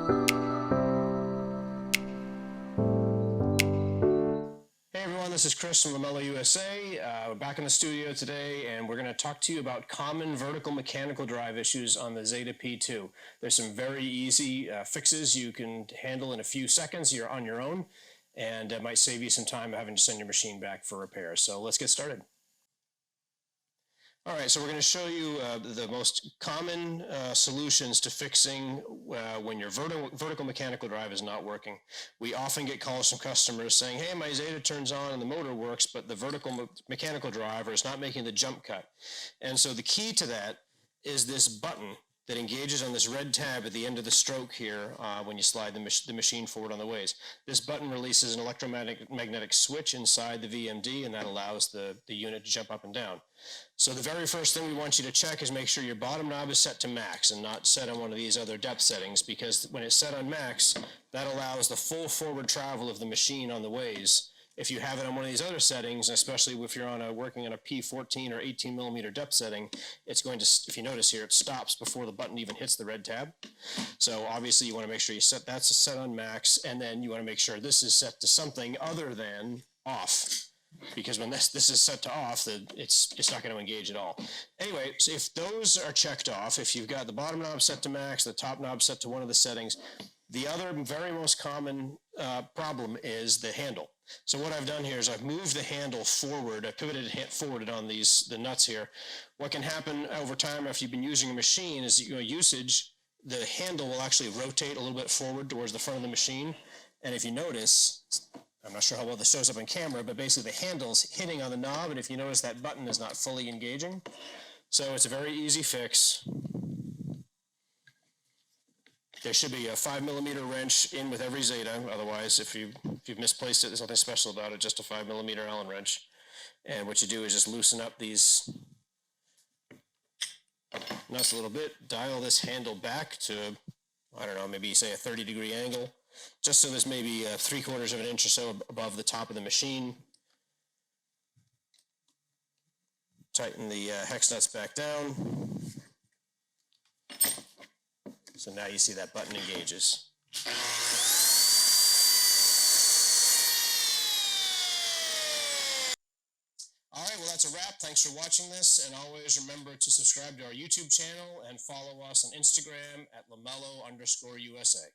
Hey everyone, this is Chris from LAMELLO USA. We're back in the studio today, and we're going to talk to you about common vertical mechanical drive issues on the Zeta P2. There's some very easy fixes you can handle in a few seconds. You're on your own, and it might save you some time having to send your machine back for repair. So let's get started. All right, so we're going to show you the most common solutions to fixing when your vertical mechanical drive is not working. We often get calls from customers saying, hey, my Zeta turns on and the motor works, but the vertical mechanical driver is not making the jump cut. And so the key to that is this button that engages on this red tab at the end of the stroke here when you slide the machine forward on the ways. This button releases an electromagnetic switch inside the VMD, and that allows the unit to jump up and down. So the very first thing we want you to check is make sure your bottom knob is set to max and not set on one of these other depth settings, because when it's set on max, that allows the full forward travel of the machine on the ways. If you have it on one of these other settings, especially if you're working on a P14 or 18 millimeter depth setting, it's going to, if you notice here, it stops before the button even hits the red tab. So obviously you want to make sure that's set on max, and then you want to make sure this is set to something other than off. Because when this is set to off, it's not going to engage at all. Anyway, so if those are checked off, if you've got the bottom knob set to max, the top knob set to one of the settings, the other very most common problem is the handle. So what I've done here is I've moved the handle forward. I pivoted it forwarded on the nuts here. What can happen over time after you've been using a machine is usage, the handle will actually rotate a little bit forward towards the front of the machine. And if you notice, I'm not sure how well this shows up on camera, but basically the handle's hitting on the knob, and if you notice that button is not fully engaging. So it's a very easy fix. There should be a 5 millimeter wrench in with every Zeta. Otherwise, if you've misplaced it, there's nothing special about it, just a 5 millimeter Allen wrench. And what you do is just loosen up these nuts a little bit, dial this handle back to, I don't know, maybe say a 30-degree angle, just so there's maybe 3/4 of an inch or so above the top of the machine. Tighten the hex nuts back down. So now you see that button engages. All right, well, that's a wrap. Thanks for watching this, and always remember to subscribe to our YouTube channel and follow us on Instagram at LAMELLO_USA.